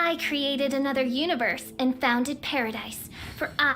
I created another universe and founded paradise, for I...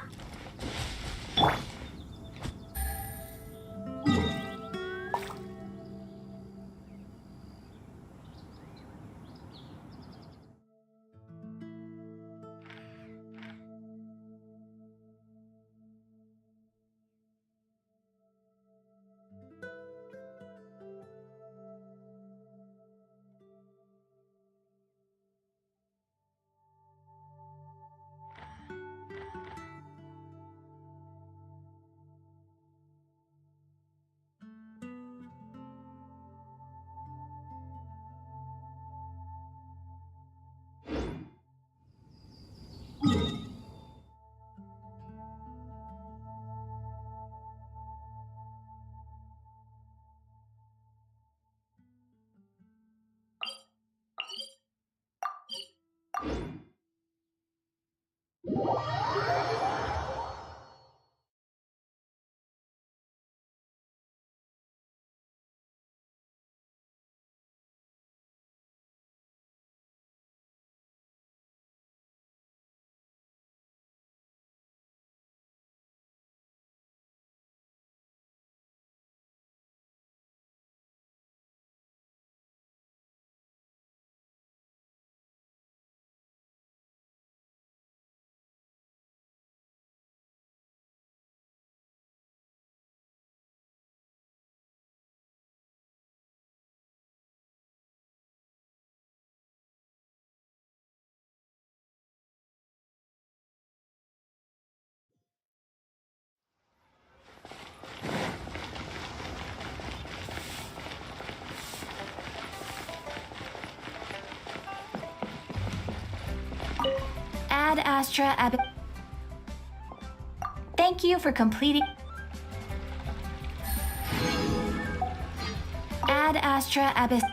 Ad Astra Ab... Thank you for completing... Ad Astra Abyss...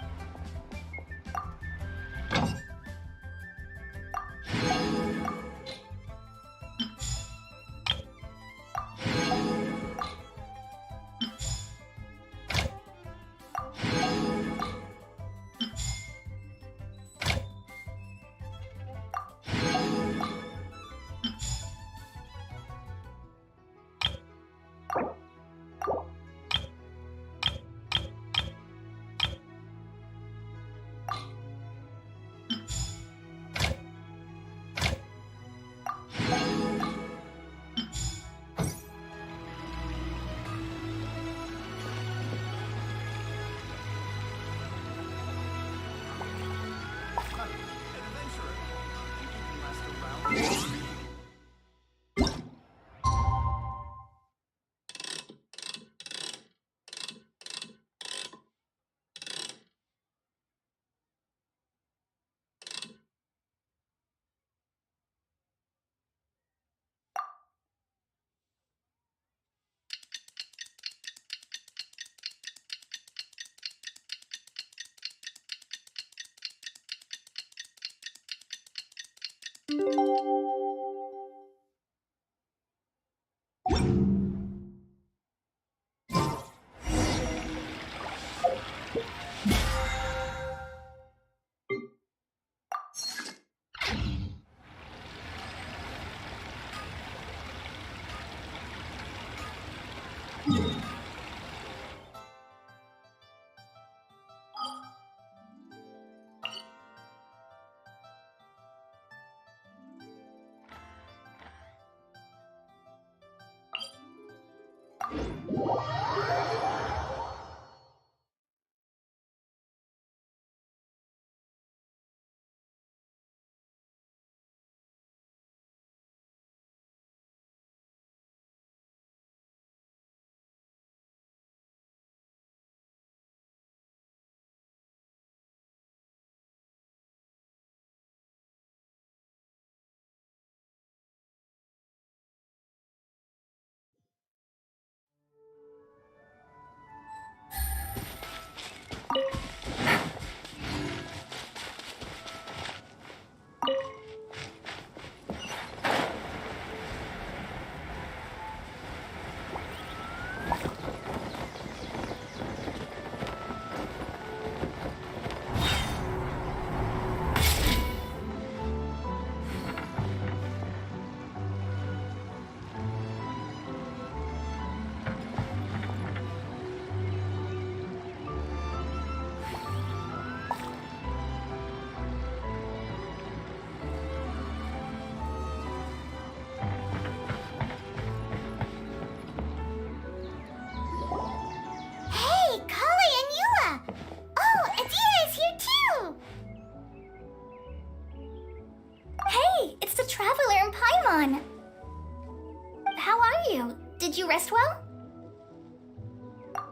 how are you? Did you rest well?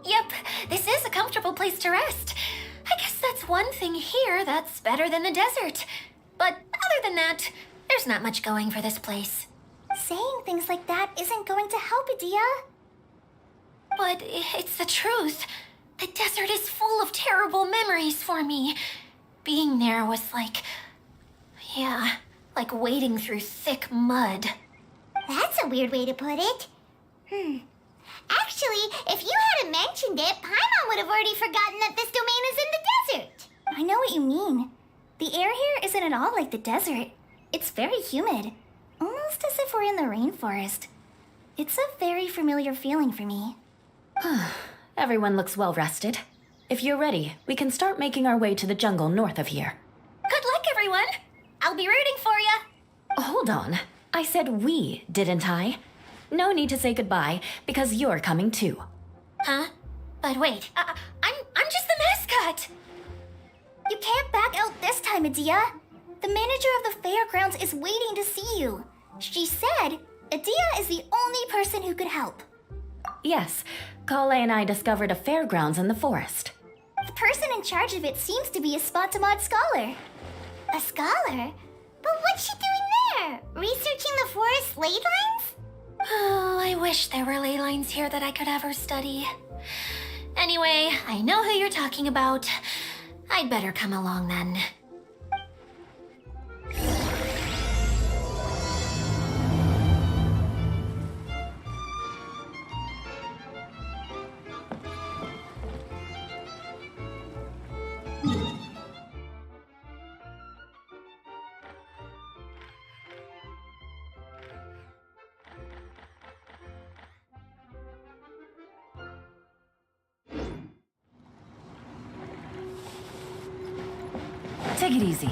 Yep, this is a comfortable place to rest. I guess that's one thing here that's better than the desert. But other than that, there's not much going for this place. Saying things like that isn't going to help, Adia. But it's the truth. The desert is full of terrible memories for me. Being there was like wading through thick mud. That's a weird way to put it. Actually, if you hadn't mentioned it, Paimon would have already forgotten that this domain is in the desert. I know what you mean. The air here isn't at all like the desert. It's very humid. Almost as if we're in the rainforest. It's a very familiar feeling for me. Everyone looks well rested. If you're ready, we can start making our way to the jungle north of here. Good luck, everyone! I'll be rooting for you! Hold on. I said we, didn't I? No need to say goodbye, because you're coming too. Huh? But wait, I'm just the mascot! You can't back out this time, Adia. The manager of the fairgrounds is waiting to see you. She said Adia is the only person who could help. Yes, Klee and I discovered a fairgrounds in the forest. The person in charge of it seems to be a Spontamod scholar. A scholar? But what's she doing there? Researching the forest ley lines? Oh, I wish there were ley lines here that I could have her study. Anyway, I know who you're talking about. I'd better come along then. Take it easy.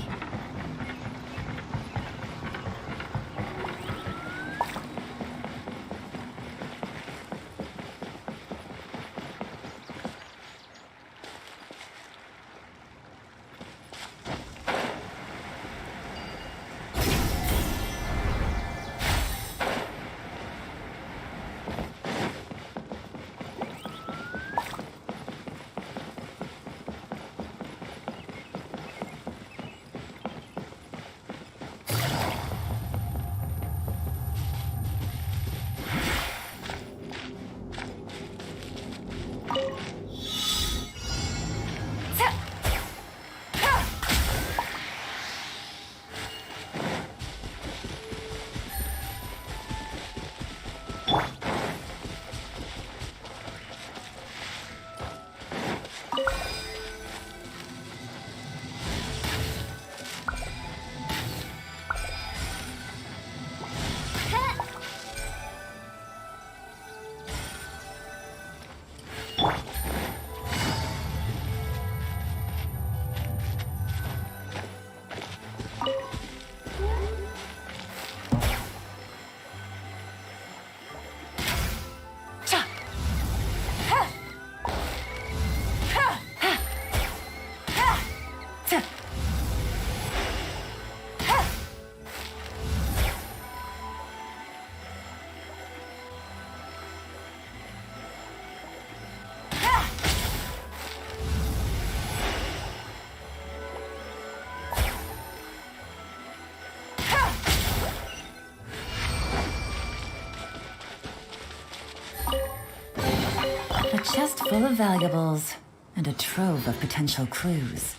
A chest full of valuables, and a trove of potential clues.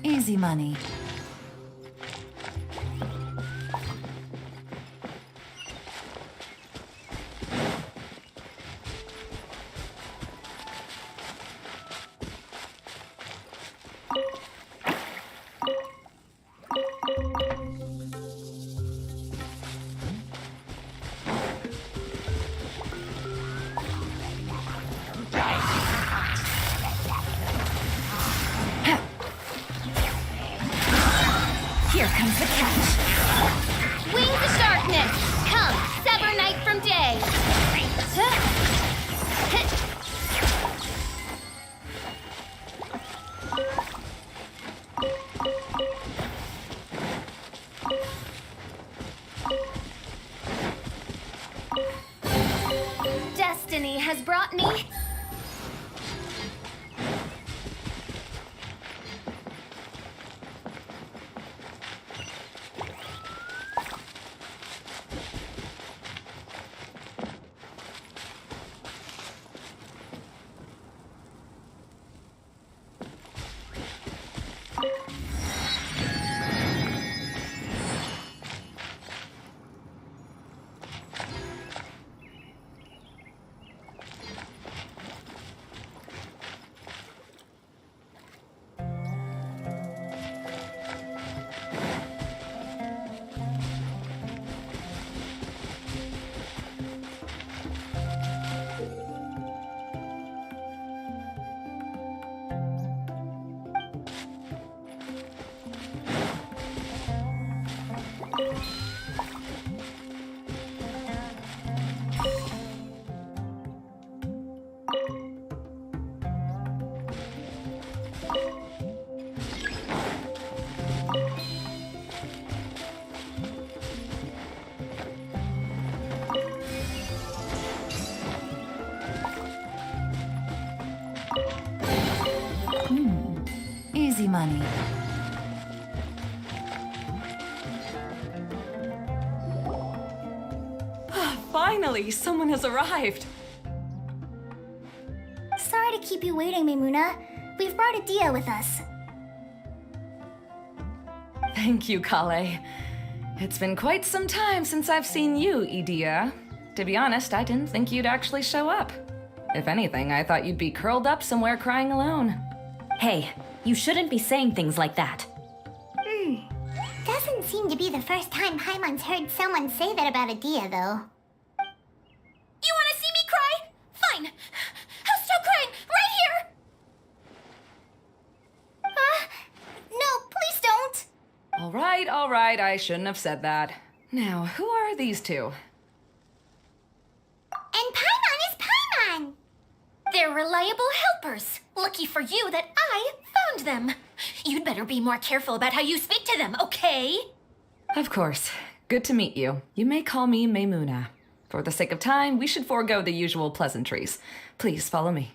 Easy money. Here comes the catch. Wings of darkness! Come, sever night from day! Destiny has brought me... Easy money. Finally, someone has arrived. Sorry to keep you waiting, Maimuna. We've brought Adia with us. Thank you, Klee. It's been quite some time since I've seen you, Idia. To be honest, I didn't think you'd actually show up. If anything, I thought you'd be curled up somewhere crying alone. Hey, you shouldn't be saying things like that. Doesn't seem to be the first time Paimon's heard someone say that about Adia, though. You want to see me cry? Fine. I'll stop crying right here. No, please don't. All right, I shouldn't have said that. Now, who are these two? And Paimon is Paimon. They're reliable helpers. Lucky for you that I found them. You'd better be more careful about how you speak to them, okay? Of course. Good to meet you. You may call me Maimuna. For the sake of time, we should forego the usual pleasantries. Please follow me.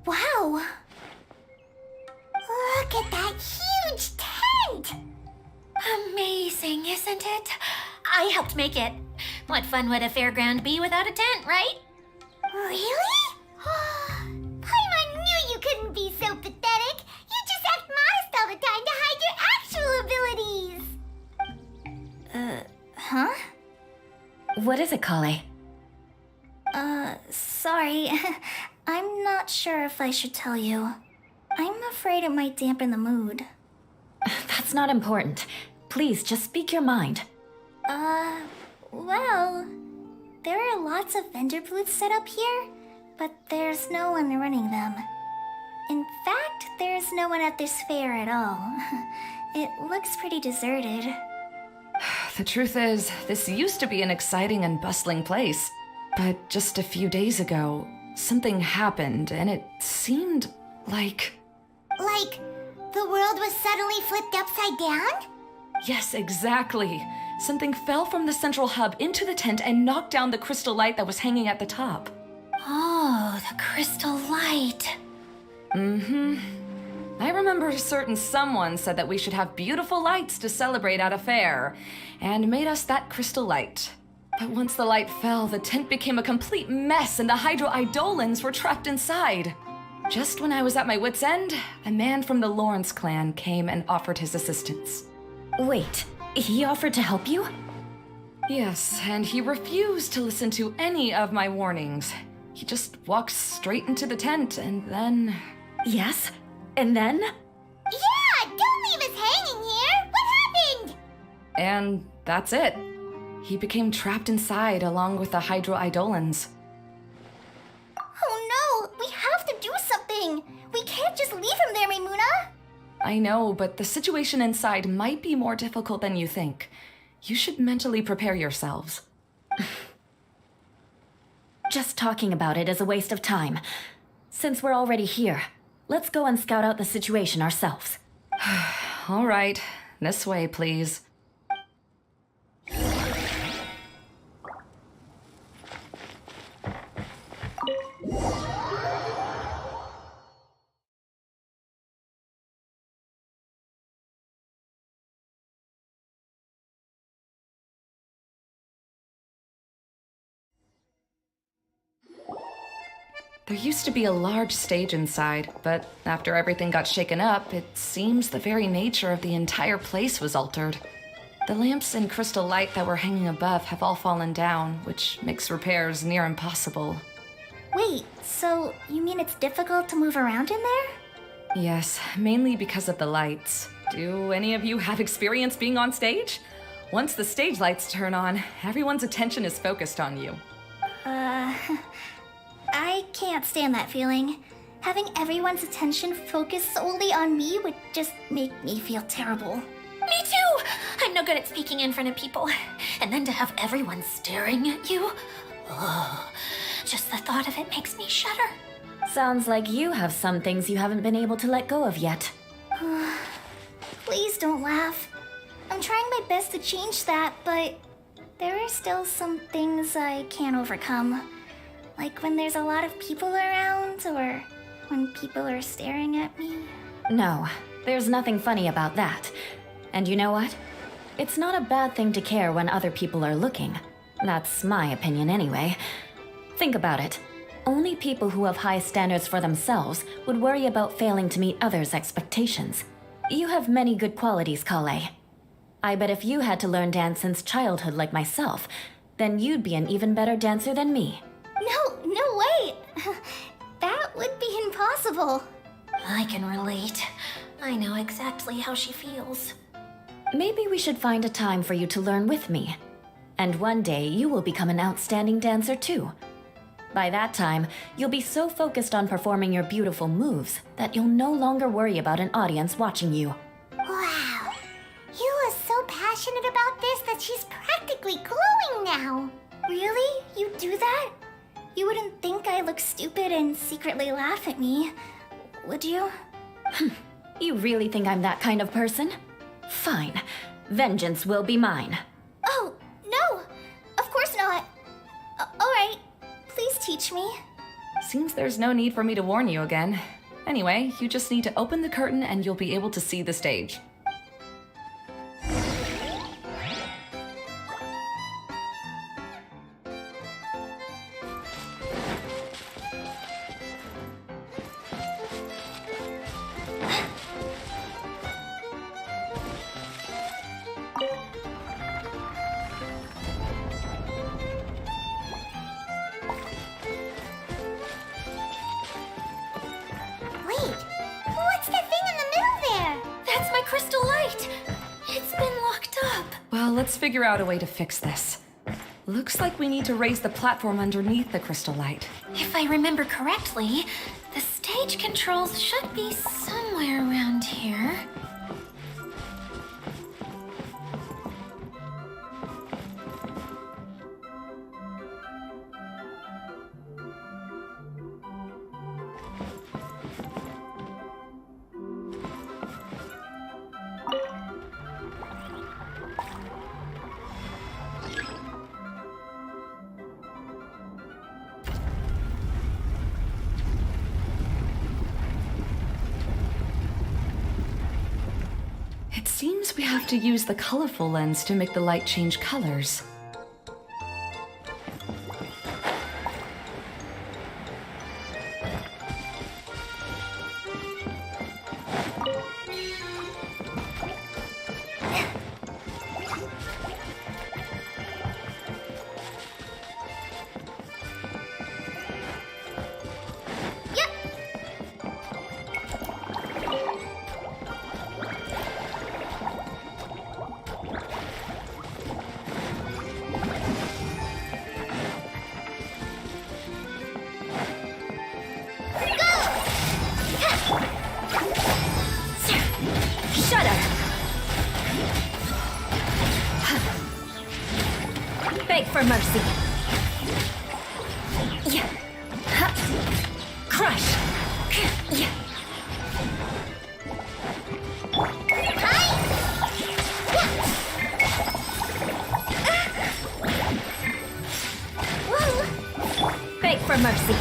Wow. Look at that huge tent. Amazing, isn't it? I helped make it. What fun would a fairground be without a tent, right? Really? Paimon knew you couldn't be so pathetic. You just act modest all the time to hide your actual abilities. What is it, Klee? Sorry. I'm not sure if I should tell you. I'm afraid it might dampen the mood. That's not important. Please, just speak your mind. Well, there are lots of vendor booths set up here, but there's no one running them. In fact, there's no one at this fair at all. It looks pretty deserted. The truth is, this used to be an exciting and bustling place. But just a few days ago, something happened, and it seemed like... Like, the world was suddenly flipped upside down? Yes, exactly. Something fell from the central hub into the tent and knocked down the crystal light that was hanging at the top. Oh, the crystal light. I remember a certain someone said that we should have beautiful lights to celebrate at a fair, and made us that crystal light. But once the light fell, the tent became a complete mess and the Hydro-Eidolons were trapped inside. Just when I was at my wit's end, a man from the Lawrence clan came and offered his assistance. Wait, he offered to help you? Yes, and he refused to listen to any of my warnings. He just walked straight into the tent and then... Yes? And then? Yeah, don't leave us hanging here! What happened? And that's it. He became trapped inside along with the Hydro-Eidolons. Oh no, we have to do something! We can't just leave him there, Maimuna! I know, but the situation inside might be more difficult than you think. You should mentally prepare yourselves. Just talking about it is a waste of time. Since we're already here, let's go and scout out the situation ourselves. All right, this way, please. There used to be a large stage inside, but after everything got shaken up, it seems the very nature of the entire place was altered. The lamps and crystal light that were hanging above have all fallen down, which makes repairs near impossible. Wait, so you mean it's difficult to move around in there? Yes, mainly because of the lights. Do any of you have experience being on stage? Once the stage lights turn on, everyone's attention is focused on you. I can't stand that feeling. Having everyone's attention focused solely on me would just make me feel terrible. Me too! I'm no good at speaking in front of people. And then to have everyone staring at you. Oh, just the thought of it makes me shudder. Sounds like you have some things you haven't been able to let go of yet. Please don't laugh. I'm trying my best to change that, but there are still some things I can't overcome. Like when there's a lot of people around, or when people are staring at me. No, there's nothing funny about that. And you know what? It's not a bad thing to care when other people are looking. That's my opinion anyway. Think about it. Only people who have high standards for themselves would worry about failing to meet others' expectations. You have many good qualities, Klee. I bet if you had to learn dance since childhood like myself, then you'd be an even better dancer than me. No way! That would be impossible. I can relate. I know exactly how she feels. Maybe we should find a time for you to learn with me. And one day you will become an outstanding dancer too. By that time, you'll be so focused on performing your beautiful moves that you'll no longer worry about an audience watching you. Wow. You are so passionate about this that she's practically glowing now. Really? You do that? You wouldn't think I look stupid and secretly laugh at me, would you? You really think I'm that kind of person? Fine. Vengeance will be mine. Oh, no! Of course not. Alright, please teach me. Seems there's no need for me to warn you again. Anyway, you just need to open the curtain and you'll be able to see the stage. crystal light. It's been locked up. Well, let's figure out a way to fix this. Looks like we need to raise the platform underneath the crystal light. If I remember correctly, the stage controls should be somewhere around here. It seems we have to use the colorful lens to make the light change colors. Beg for mercy. Yeah. Ha. Crush. Yeah. Beg for mercy.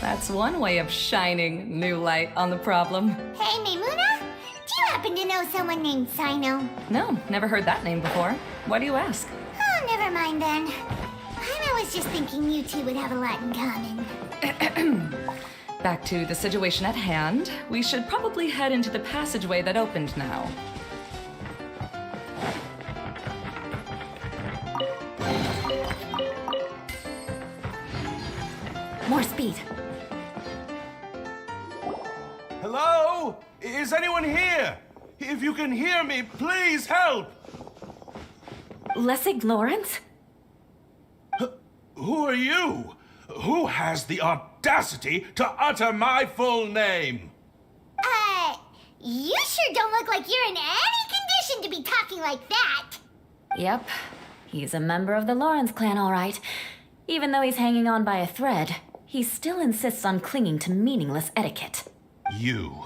That's one way of shining new light on the problem. Hey, Maimuna, do you happen to know someone named Sino? No, never heard that name before. Why do you ask? Oh, never mind then. I was just thinking you two would have a lot in common. Back to the situation at hand. We should probably head into the passageway that opened now. More speed. Hello? Is anyone here? If you can hear me, please help! Lessig Lawrence? Who are you? Who has the audacity to utter my full name? You sure don't look like you're in any condition to be talking like that. Yep. He's a member of the Lawrence clan, all right. Even though he's hanging on by a thread, he still insists on clinging to meaningless etiquette. You.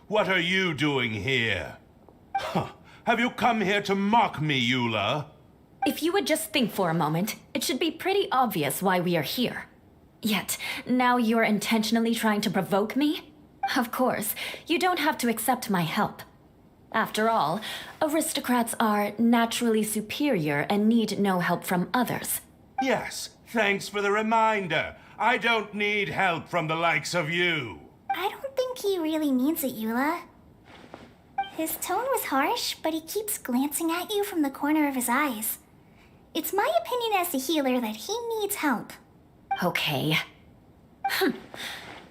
What are you doing here? Huh. Have you come here to mock me, Eula? If you would just think for a moment, it should be pretty obvious why we are here. Yet, now you're intentionally trying to provoke me? Of course, you don't have to accept my help. After all, aristocrats are naturally superior and need no help from others. Yes, thanks for the reminder. I don't need help from the likes of you. I don't think he really means it, Eula. His tone was harsh, but he keeps glancing at you from the corner of his eyes. It's my opinion as the healer that he needs help. Okay.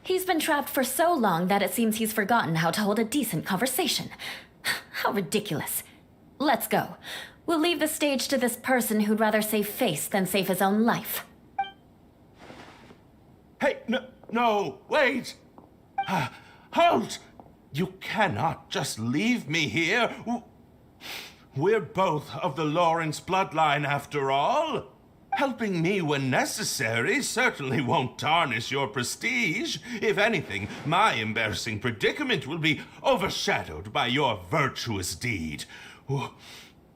He's been trapped for so long that it seems he's forgotten how to hold a decent conversation. How ridiculous. Let's go. We'll leave the stage to this person who'd rather save face than save his own life. Hey, no, wait! Halt! You cannot just leave me here. We're both of the Lawrence bloodline after all. Helping me when necessary certainly won't tarnish your prestige. If anything, my embarrassing predicament will be overshadowed by your virtuous deed.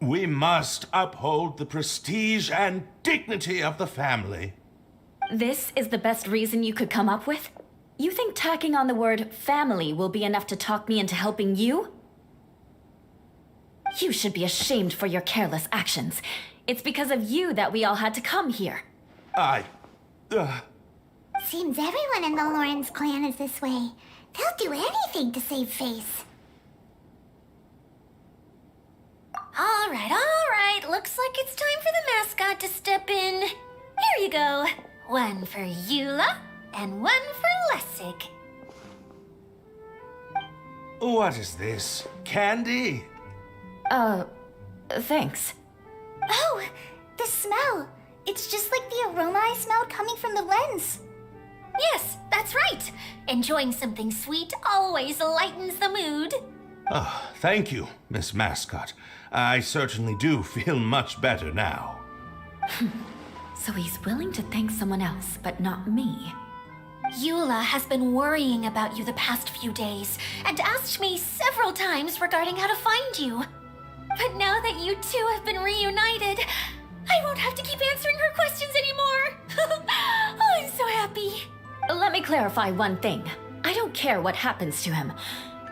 We must uphold the prestige and dignity of the family. This is the best reason you could come up with? You think tacking on the word family will be enough to talk me into helping you? You should be ashamed for your careless actions. It's because of you that we all had to come here. Seems everyone in the Lawrence clan is this way. They'll do anything to save face. All right. Looks like it's time for the mascot to step in. Here you go. One for Eula and one for Lessig. What is this? Candy? Thanks. Oh, the smell. It's just like the aroma I smelled coming from the lens. Yes, that's right. Enjoying something sweet always lightens the mood. Oh, thank you, Miss Mascot. I certainly do feel much better now. So he's willing to thank someone else, but not me. Eula has been worrying about you the past few days and asked me several times regarding how to find you. But now that you two have been reunited, I won't have to keep answering her questions anymore. Oh, I'm so happy. Let me clarify one thing. I don't care what happens to him.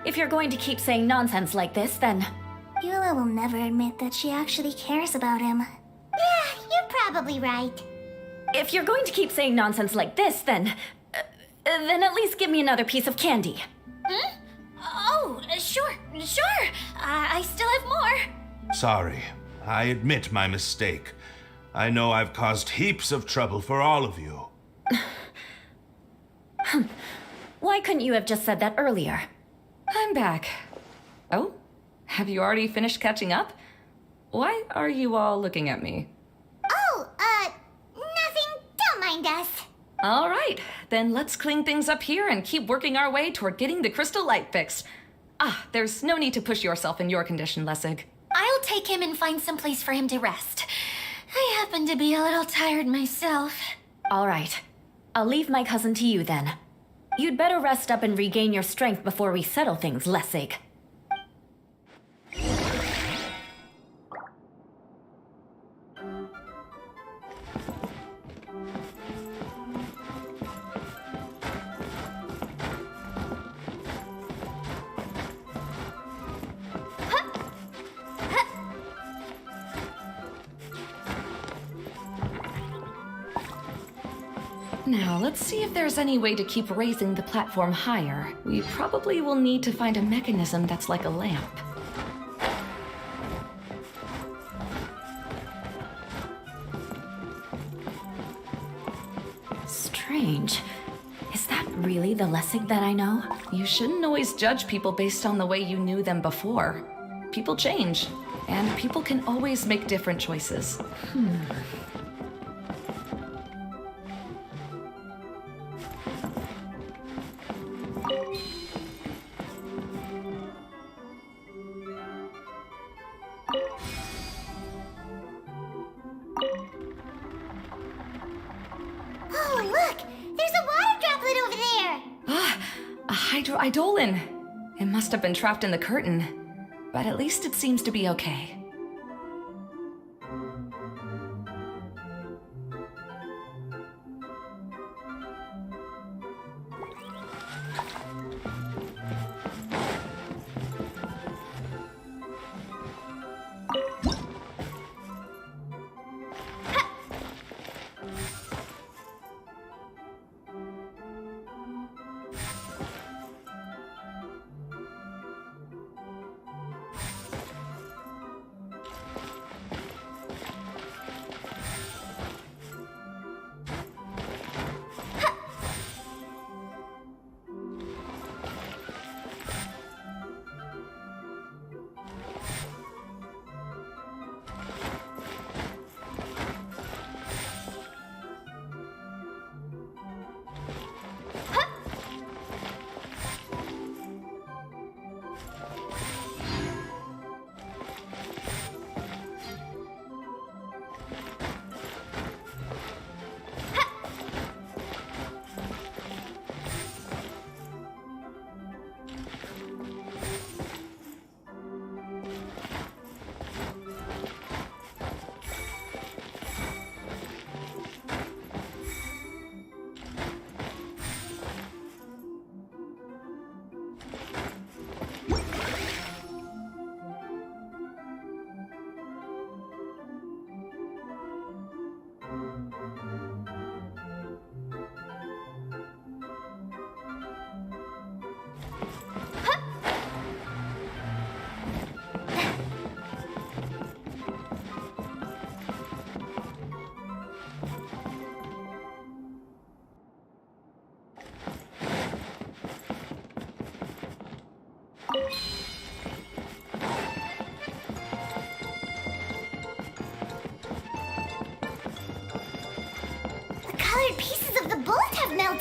If you're going to keep saying nonsense like this, then... Eula will never admit that she actually cares about him. Yeah, you're probably right. If you're going to keep saying nonsense like this, then at least give me another piece of candy. Hmm? Oh, sure. I still have more. Sorry, I admit my mistake. I know I've caused heaps of trouble for all of you. Why couldn't you have just said that earlier? I'm back. Oh? Have you already finished catching up? Why are you all looking at me? Oh, nothing. Don't mind us. All right, then let's clean things up here and keep working our way toward getting the crystal light fixed. There's no need to push yourself in your condition, Lessig. I'll take him and find some place for him to rest. I happen to be a little tired myself. All right. I'll leave my cousin to you then. You'd better rest up and regain your strength before we settle things, Lessig. Now, let's see if there's any way to keep raising the platform higher. We probably will need to find a mechanism that's like a lamp. Strange. Is that really the Lessig that I know? You shouldn't always judge people based on the way you knew them before. People change, and people can always make different choices. Oh, look! There's a water droplet over there! A hydroidolin! It must have been trapped in the curtain, but at least it seems to be okay.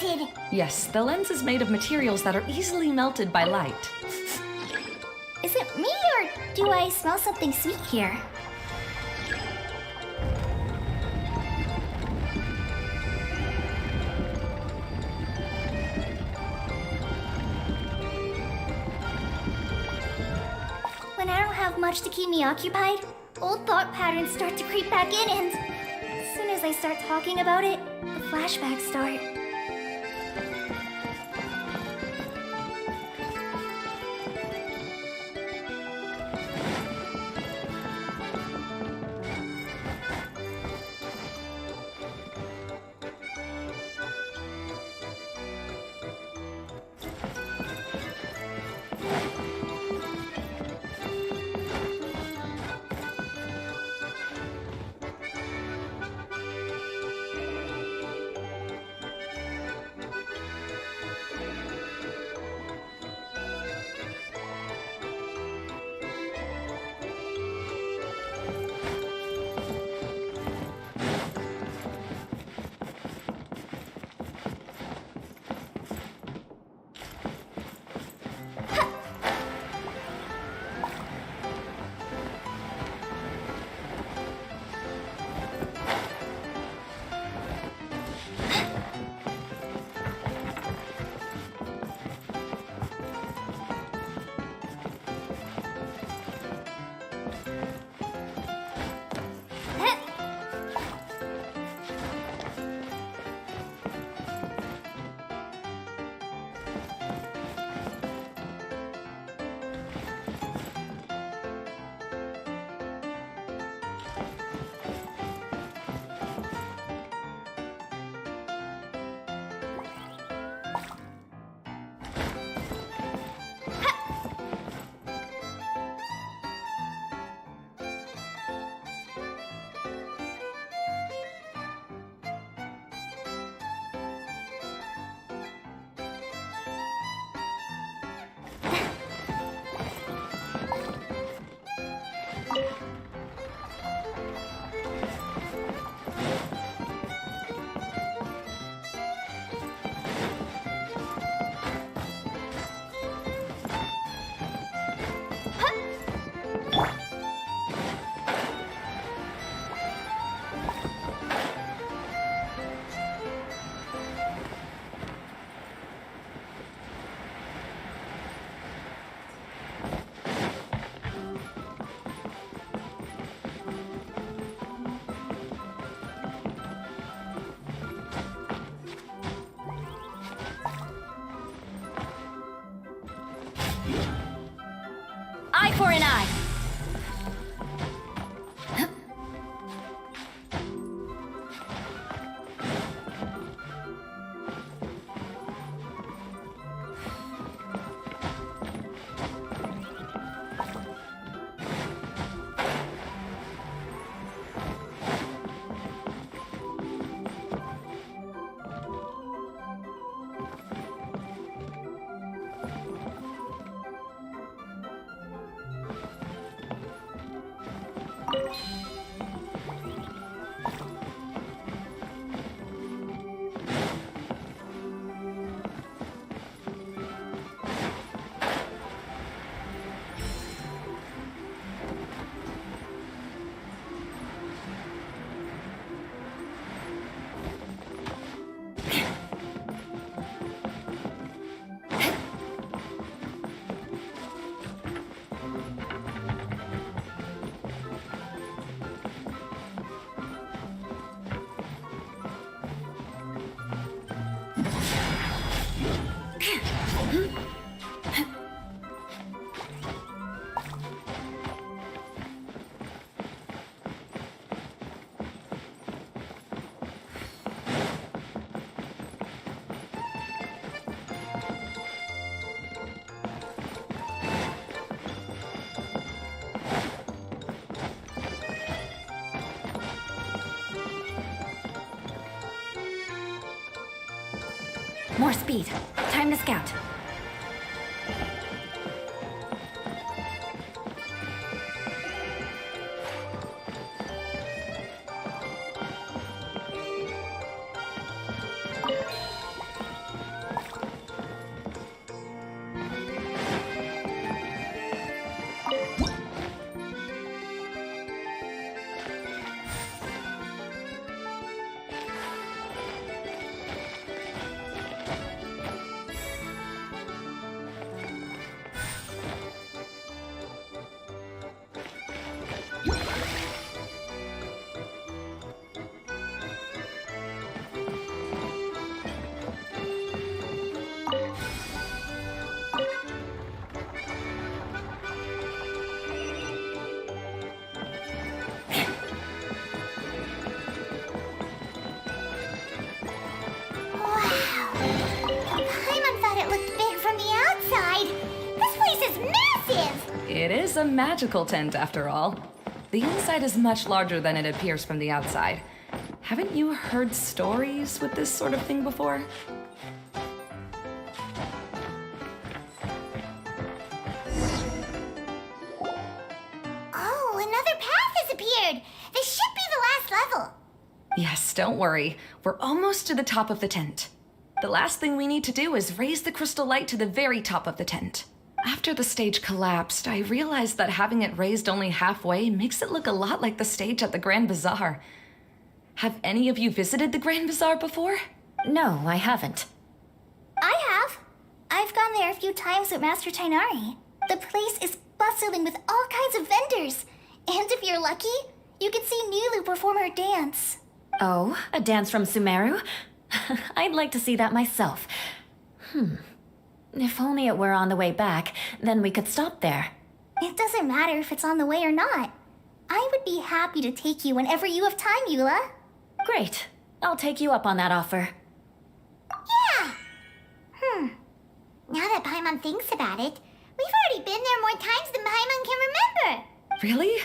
melted. Yes, the lens is made of materials that are easily melted by light. Is it me, or do I smell something sweet here? When I don't have much to keep me occupied, old thought patterns start to creep back in, and as soon as I start talking about it, the flashbacks start. Eye for an eye. More speed. Time to scout. Paimon thought it looked big from the outside. This place is massive! It is a magical tent, after all. The inside is much larger than it appears from the outside. Haven't you heard stories with this sort of thing before? Oh, another path has appeared! This should be the last level. Yes, don't worry. We're almost to the top of the tent. The last thing we need to do is raise the crystal light to the very top of the tent. After the stage collapsed, I realized that having it raised only halfway makes it look a lot like the stage at the Grand Bazaar. Have any of you visited the Grand Bazaar before? No, I haven't. I have. I've gone there a few times with Master Tainari. The place is bustling with all kinds of vendors. And if you're lucky, you can see Nilu perform her dance. Oh, a dance from Sumeru? I'd like to see that myself. If only it were on the way back, then we could stop there. It doesn't matter if it's on the way or not. I would be happy to take you whenever you have time, Eula. Great. I'll take you up on that offer. Yeah! Now that Paimon thinks about it, we've already been there more times than Paimon can remember. Really?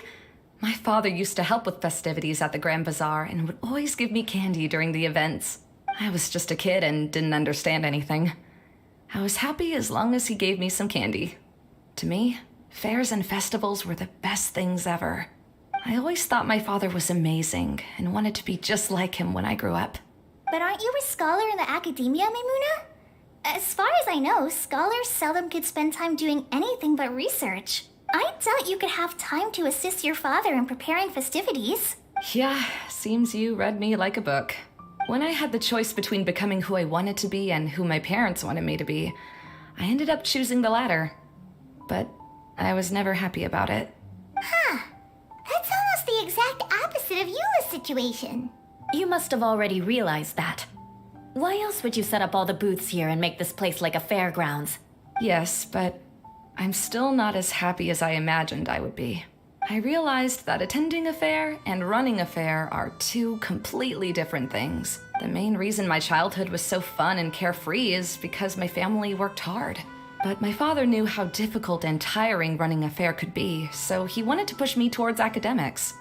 My father used to help with festivities at the Grand Bazaar and would always give me candy during the events. I was just a kid and didn't understand anything. I was happy as long as he gave me some candy. To me, fairs and festivals were the best things ever. I always thought my father was amazing and wanted to be just like him when I grew up. But aren't you a scholar in the academia, Maimuna? As far as I know, scholars seldom could spend time doing anything but research. I doubt you could have time to assist your father in preparing festivities. Yeah, seems you read me like a book. When I had the choice between becoming who I wanted to be and who my parents wanted me to be, I ended up choosing the latter. But I was never happy about it. Huh. That's almost the exact opposite of Eula's situation. You must have already realized that. Why else would you set up all the booths here and make this place like a fairgrounds? Yes, but I'm still not as happy as I imagined I would be. I realized that attending a fair and running a fair are two completely different things. The main reason my childhood was so fun and carefree is because my family worked hard. But my father knew how difficult and tiring running a fair could be, so he wanted to push me towards academics.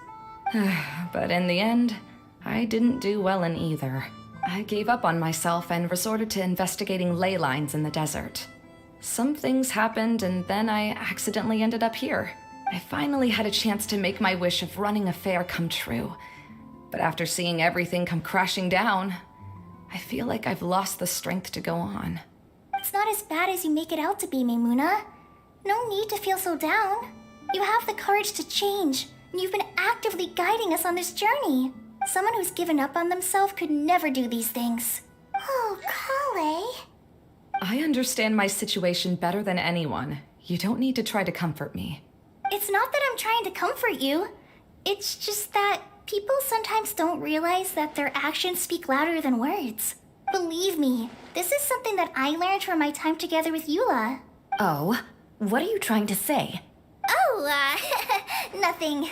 But in the end, I didn't do well in either. I gave up on myself and resorted to investigating ley lines in the desert. Some things happened, and then I accidentally ended up here. I finally had a chance to make my wish of running a fair come true. But after seeing everything come crashing down, I feel like I've lost the strength to go on. It's not as bad as you make it out to be, Maimuna. No need to feel so down. You have the courage to change, and you've been actively guiding us on this journey. Someone who's given up on themselves could never do these things. Oh, Klee. I understand my situation better than anyone. You don't need to try to comfort me. It's not that I'm trying to comfort you. It's just that people sometimes don't realize that their actions speak louder than words. Believe me, this is something that I learned from my time together with Eula. Oh, what are you trying to say? Oh, nothing.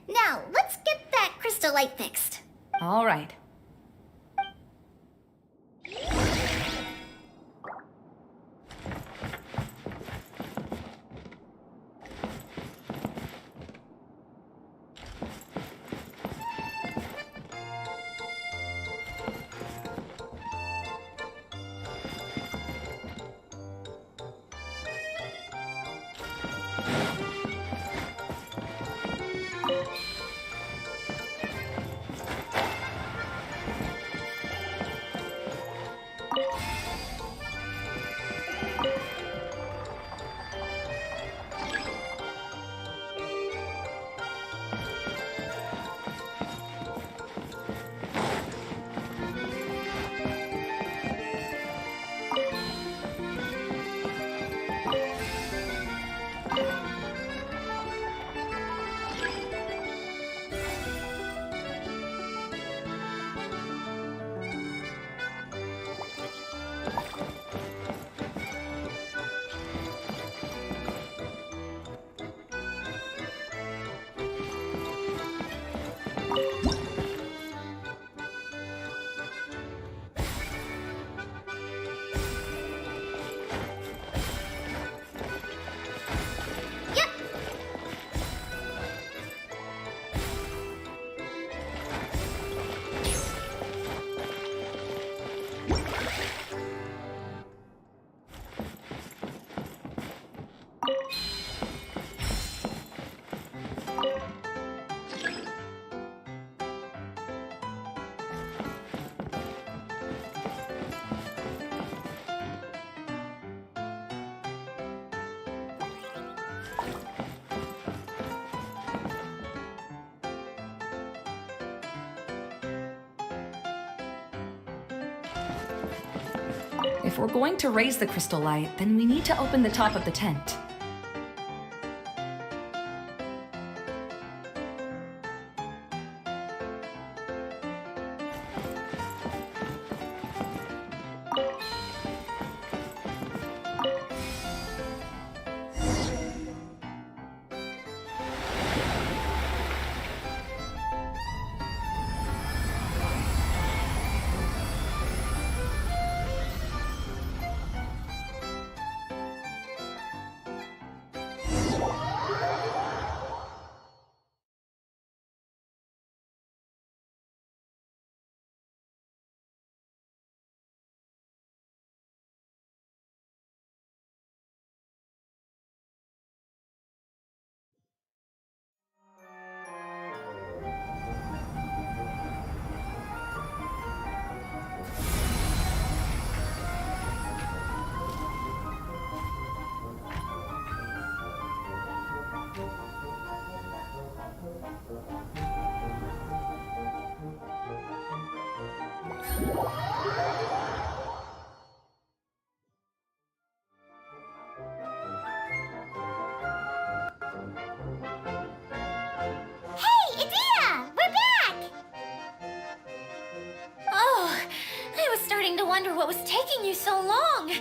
Now, let's get that crystal light fixed. All right. If we're going to raise the crystal light, then we need to open the top of the tent. Hey, Idea! We're back! Oh, I was starting to wonder what was taking you so long.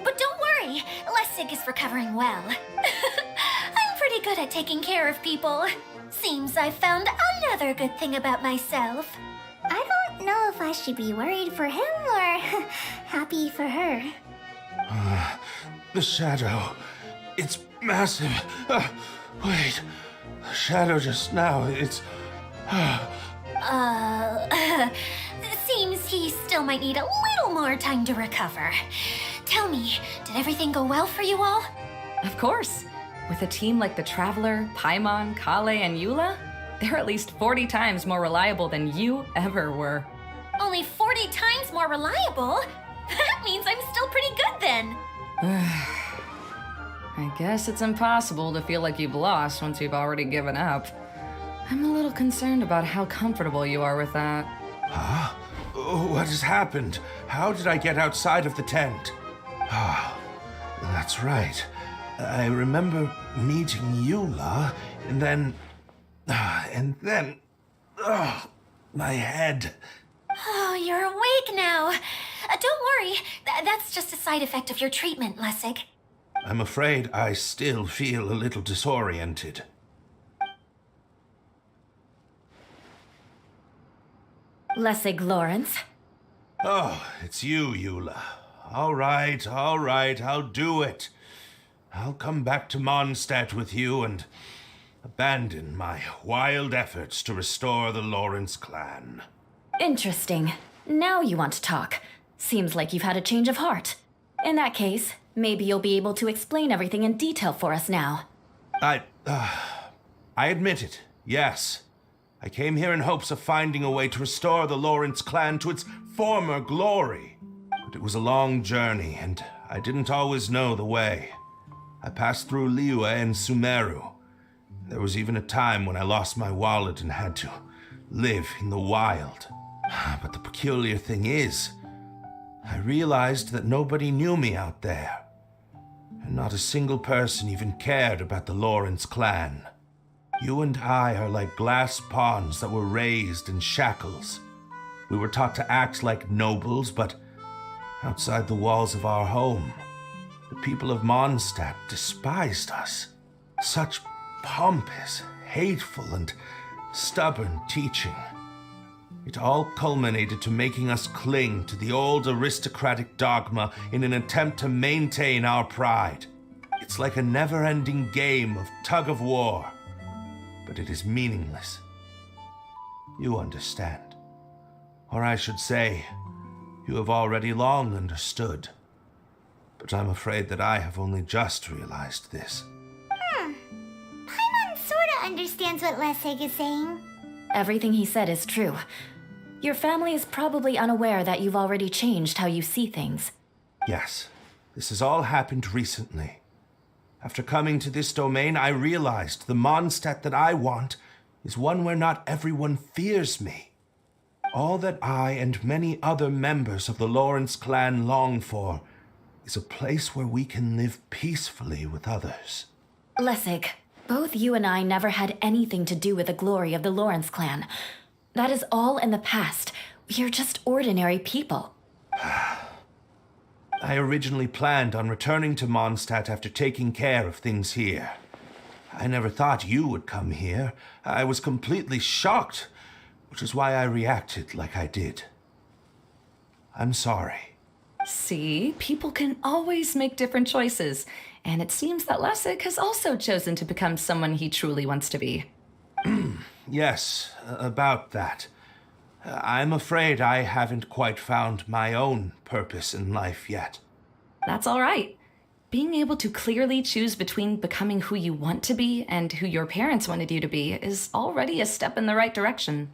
But don't worry, Lessig is recovering well. I'm pretty good at taking care of people. Seems I found another good thing about myself. I don't know if I should be worried for him or happy for her. The shadow. It's massive. Wait. The shadow just now. It's. Seems he still might need a little more time to recover. Tell me, did everything go well for you all? Of course. With a team like the Traveler, Paimon, Klee, and Eula, they're at least 40 times more reliable than you ever were. Only 40 times more reliable? That means I'm still pretty good then. I guess it's impossible to feel like you've lost once you've already given up. I'm a little concerned about how comfortable you are with that. Huh? What has happened? How did I get outside of the tent? Ah, that's right. I remember meeting Eula, and then. My head. Oh, you're awake now. Don't worry, that's just a side effect of your treatment, Lessig. I'm afraid I still feel a little disoriented. Lessig Lawrence. Oh, it's you, Eula. All right, I'll do it. I'll come back to Mondstadt with you and abandon my wild efforts to restore the Lawrence clan. Interesting. Now you want to talk. Seems like you've had a change of heart. In that case, maybe you'll be able to explain everything in detail for us now. I admit it, yes. I came here in hopes of finding a way to restore the Lawrence clan to its former glory. But it was a long journey, and I didn't always know the way. I passed through Liyue and Sumeru. There was even a time when I lost my wallet and had to live in the wild. But the peculiar thing is, I realized that nobody knew me out there. And not a single person even cared about the Lawrence clan. You and I are like glass pawns that were raised in shackles. We were taught to act like nobles, but outside the walls of our home, the people of Mondstadt despised us. Such pompous, hateful, and stubborn teaching. It all culminated to making us cling to the old aristocratic dogma in an attempt to maintain our pride. It's like a never-ending game of tug-of-war, but it is meaningless. You understand. Or I should say, you have already long understood. But I'm afraid that I have only just realized this. Paimon sorta understands what Lessig is saying. Everything he said is true. Your family is probably unaware that you've already changed how you see things. Yes, this has all happened recently. After coming to this domain, I realized the Mondstadt that I want is one where not everyone fears me. All that I and many other members of the Lawrence clan long for is a place where we can live peacefully with others. Lessig, both you and I never had anything to do with the glory of the Lawrence clan. That is all in the past. We are just ordinary people. I originally planned on returning to Mondstadt after taking care of things here. I never thought you would come here. I was completely shocked, which is why I reacted like I did. I'm sorry. See, people can always make different choices, and it seems that Lessig has also chosen to become someone he truly wants to be. Yes, about that. I'm afraid I haven't quite found my own purpose in life yet. That's all right. Being able to clearly choose between becoming who you want to be and who your parents wanted you to be is already a step in the right direction.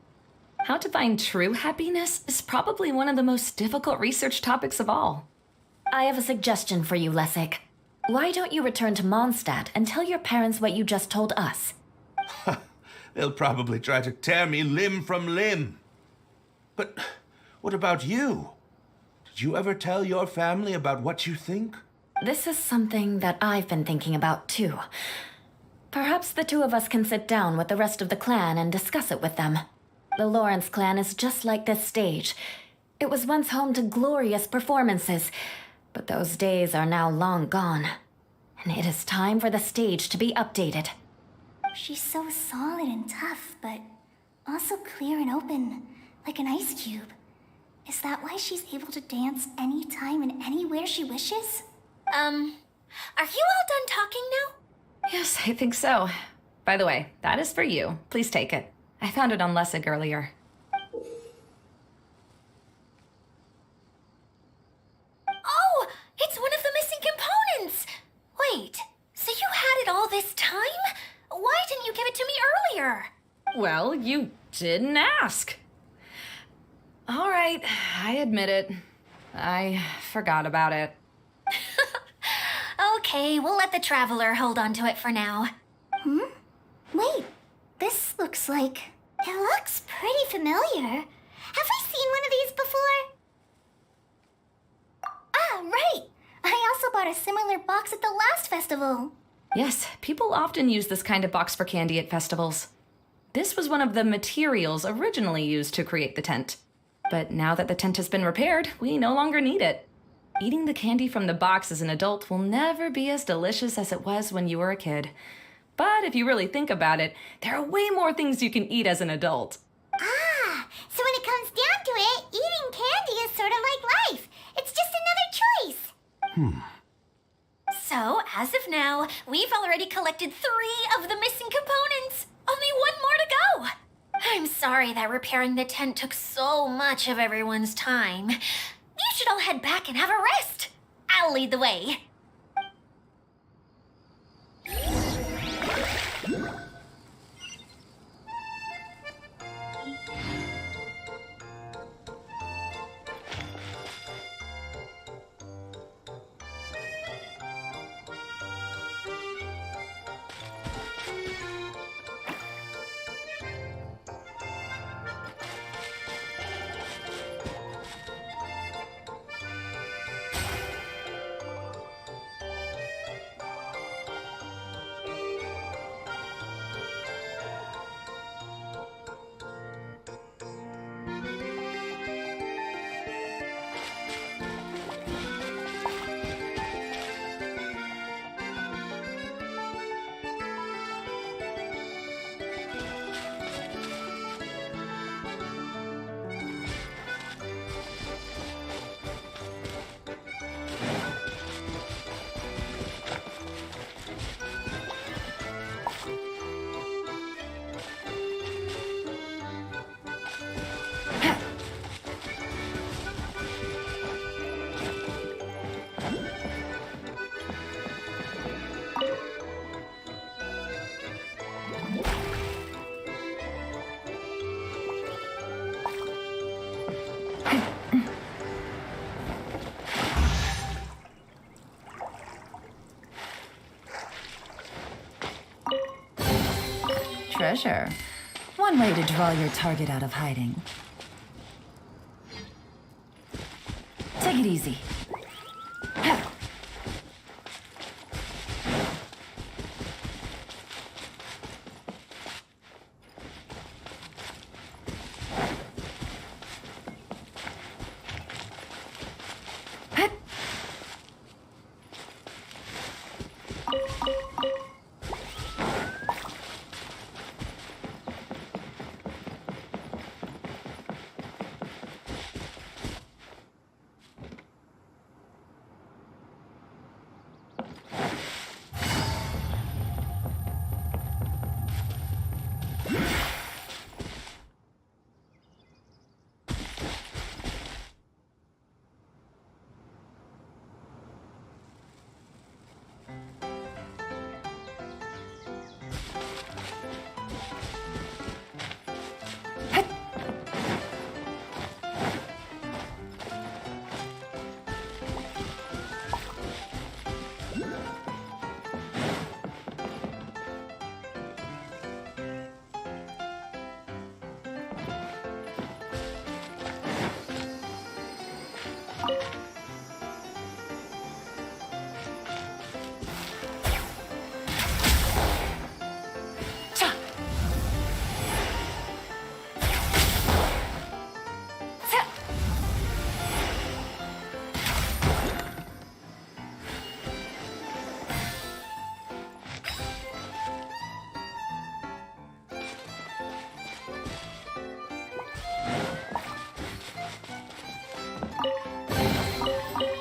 How to find true happiness is probably one of the most difficult research topics of all. I have a suggestion for you, Lessig. Why don't you return to Mondstadt and tell your parents what you just told us? They'll probably try to tear me limb from limb. But what about you? Did you ever tell your family about what you think? This is something that I've been thinking about, too. Perhaps the two of us can sit down with the rest of the clan and discuss it with them. The Lawrence clan is just like this stage. It was once home to glorious performances, but those days are now long gone. And it is time for the stage to be updated. She's so solid and tough, but also clear and open, like an ice cube. Is that why she's able to dance anytime and anywhere she wishes? Are you all done talking now? Yes, I think so. By the way, that is for you. Please take it. I found it on Lessig earlier. Oh, it's one of the missing components! Wait, so you had it all this time? Why didn't you give it to me earlier? Well, you didn't ask. All right, I admit it. I forgot about it. Okay, we'll let the Traveler hold on to it for now. Wait, this looks like... It looks pretty familiar. Have I seen one of these before? Ah, right! I also bought a similar box at the last festival. Yes, people often use this kind of box for candy at festivals. This was one of the materials originally used to create the tent. But now that the tent has been repaired, we no longer need it. Eating the candy from the box as an adult will never be as delicious as it was when you were a kid. But if you really think about it, there are way more things you can eat as an adult. Ah, so when it comes down to it, eating candy is sort of like life. It's just another choice. So, as of now, we've already collected 3 of the missing components. Only one more to go. I'm sorry that repairing the tent took so much of everyone's time. You should all head back and have a rest. I'll lead the way. Treasure. One way to draw your target out of hiding. Take it easy.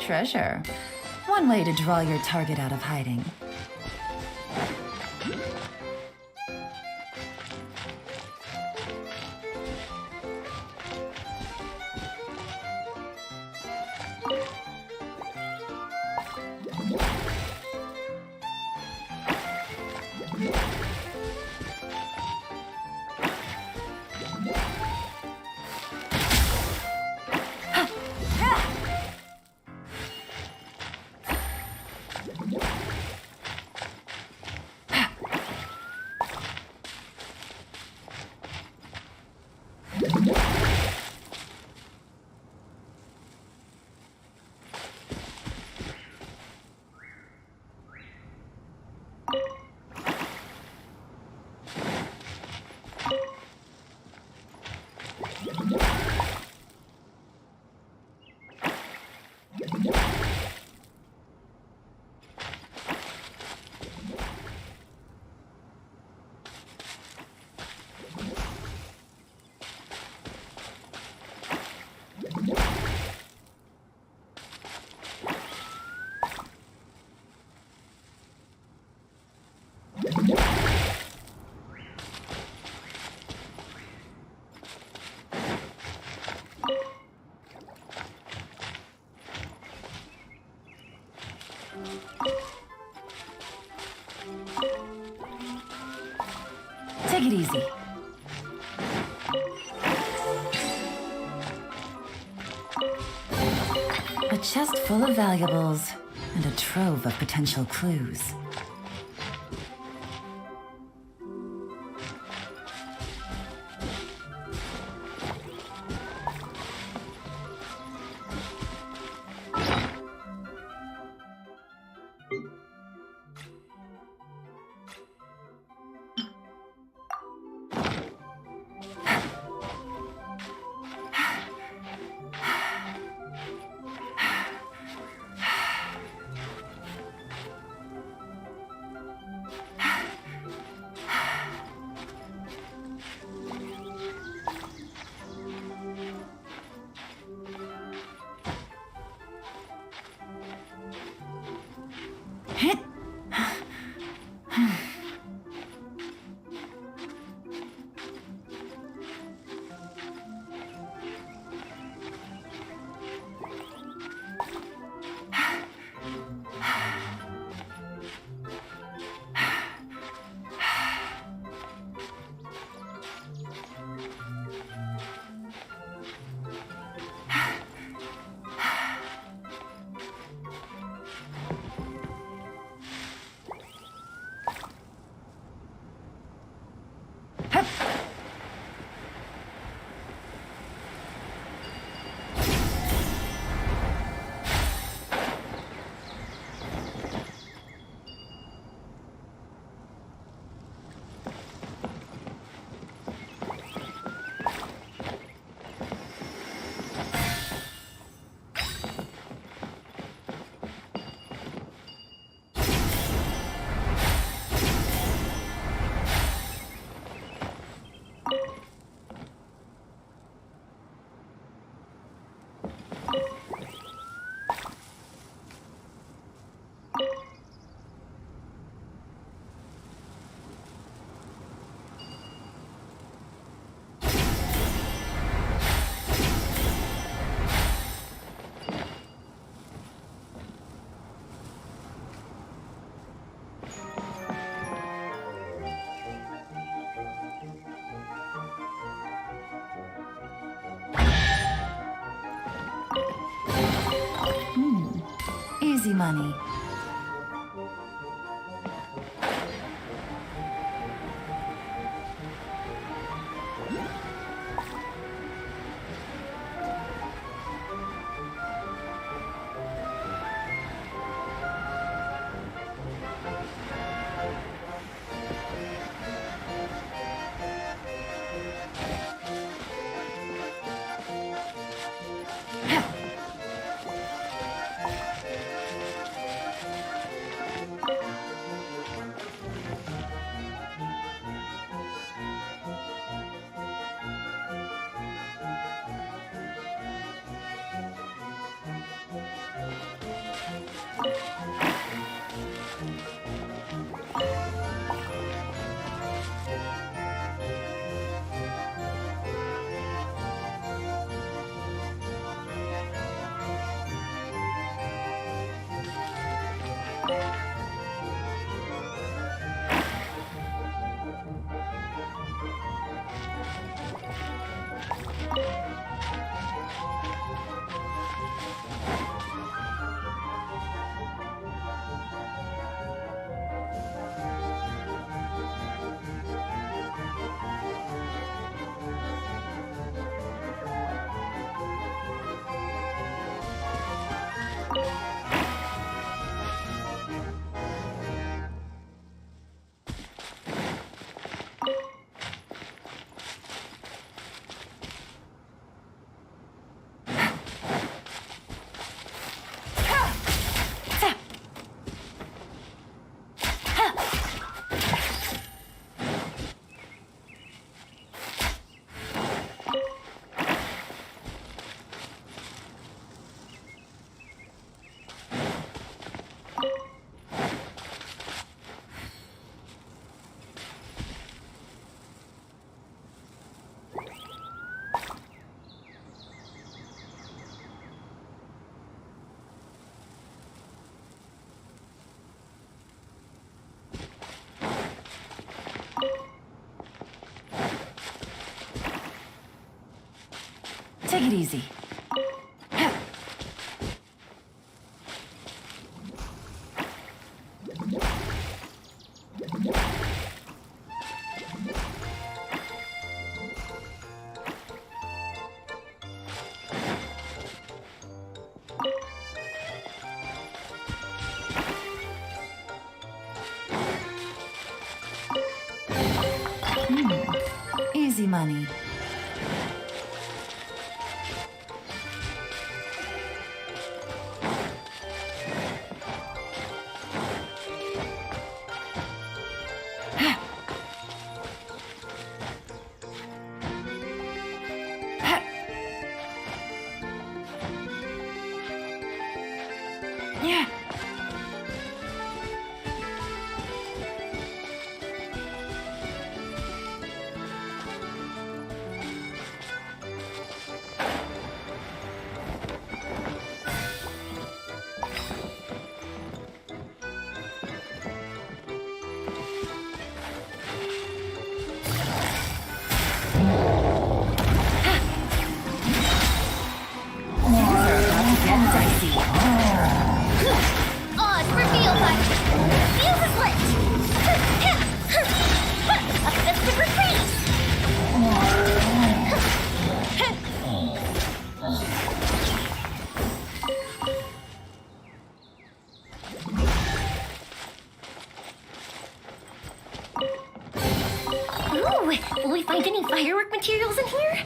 Treasure. One way to draw your target out of hiding. Take it easy. A chest full of valuables and a trove of potential clues. money. Take it easy. Easy money. Oz, reveal button. Fuse is lit. A fist of freeze. Ooh, will we find any firework materials in here?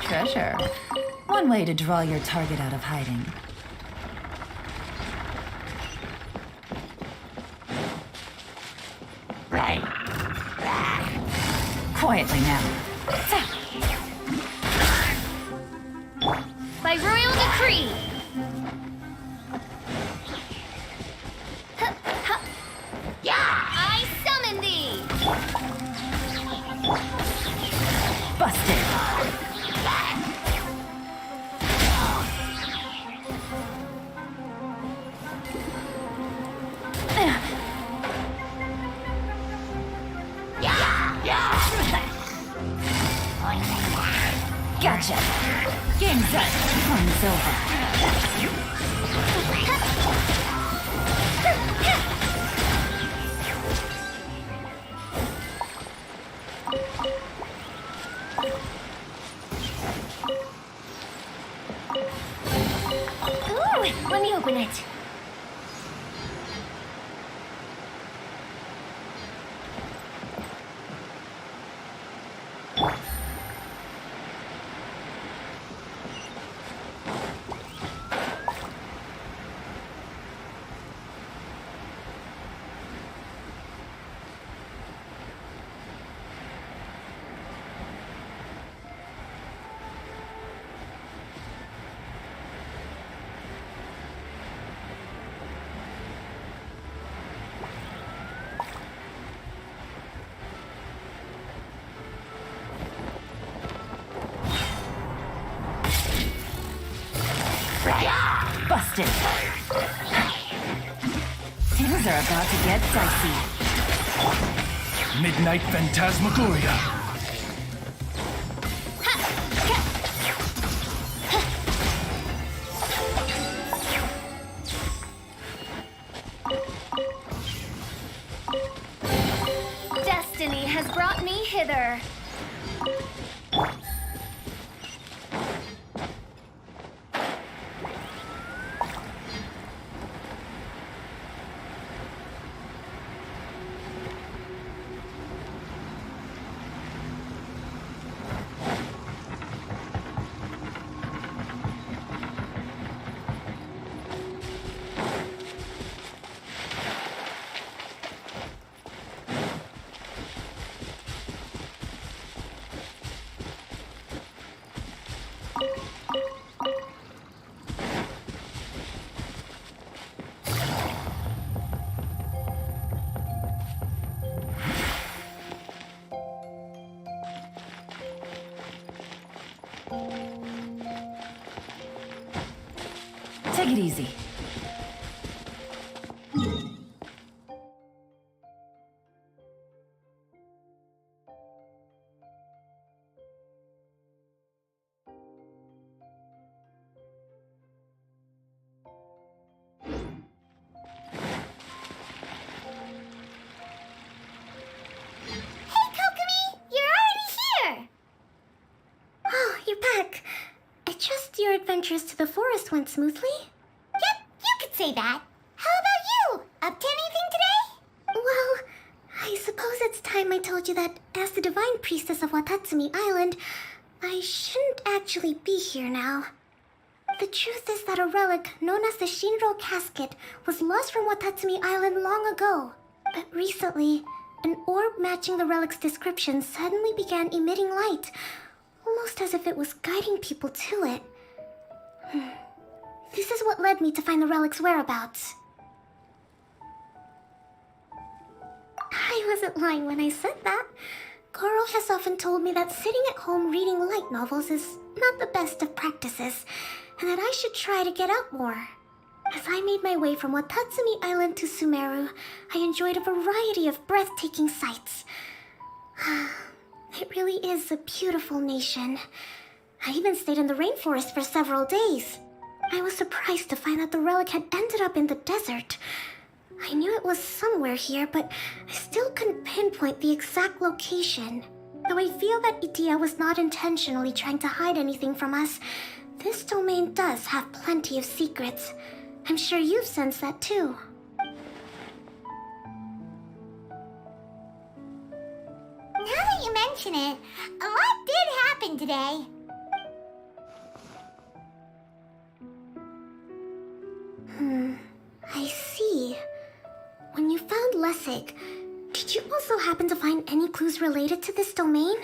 treasure. One way to draw your target out of hiding. Quietly now. By royal decree! I summon thee! Busted. Gotcha. Game's up. Fun's over. Ooh, let me open it. Busted. Things are about to get dicey. Midnight Phantasmagoria. Destiny has brought me hither. Take it easy. Your adventures to the forest went smoothly? Yep, you could say that. How about you? Up to anything today? Well, I suppose it's time I told you that as the divine priestess of Watatsumi Island, I shouldn't actually be here now. The truth is that a relic known as the Shinro casket was lost from Watatsumi Island long ago. But recently, an orb matching the relic's description suddenly began emitting light, almost as if it was guiding people to it. This is what led me to find the relic's whereabouts. I wasn't lying when I said that. Goro has often told me that sitting at home reading light novels is not the best of practices, and that I should try to get out more. As I made my way from Watatsumi Island to Sumeru, I enjoyed a variety of breathtaking sights. It really is a beautiful nation. I even stayed in the rainforest for several days. I was surprised to find that the relic had ended up in the desert. I knew it was somewhere here, but I still couldn't pinpoint the exact location. Though I feel that Itia was not intentionally trying to hide anything from us, this domain does have plenty of secrets. I'm sure you've sensed that too. Now that you mention it, a lot did happen today. Lessig, did you also happen to find any clues related to this domain?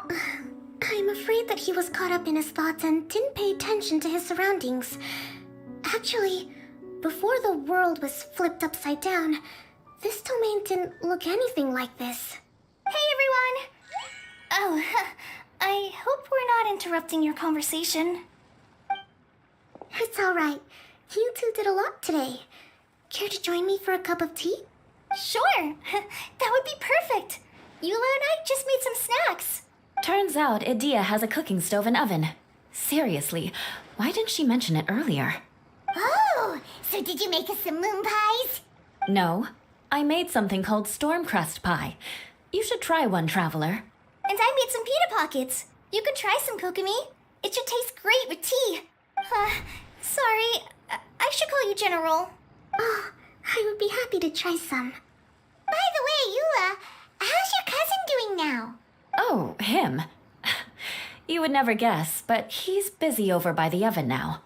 I'm afraid that he was caught up in his thoughts and didn't pay attention to his surroundings. Actually, before the world was flipped upside down, this domain didn't look anything like this. Hey everyone! Oh, I hope we're not interrupting your conversation. It's alright. You two did a lot today. Care to join me for a cup of tea? Sure! That would be perfect! Eula and I just made some snacks. Turns out Idea has a cooking stove and oven. Seriously, why didn't she mention it earlier? Oh, so did you make us some moon pies? No, I made something called storm crust pie. You should try one, Traveler. And I made some pita pockets. You could try some, Kokomi. It should taste great with tea. Sorry, I should call you General. Oh, I would be happy to try some. By the way, Eula, how's your cousin doing now? Oh, him. You would never guess, but he's busy over by the oven now.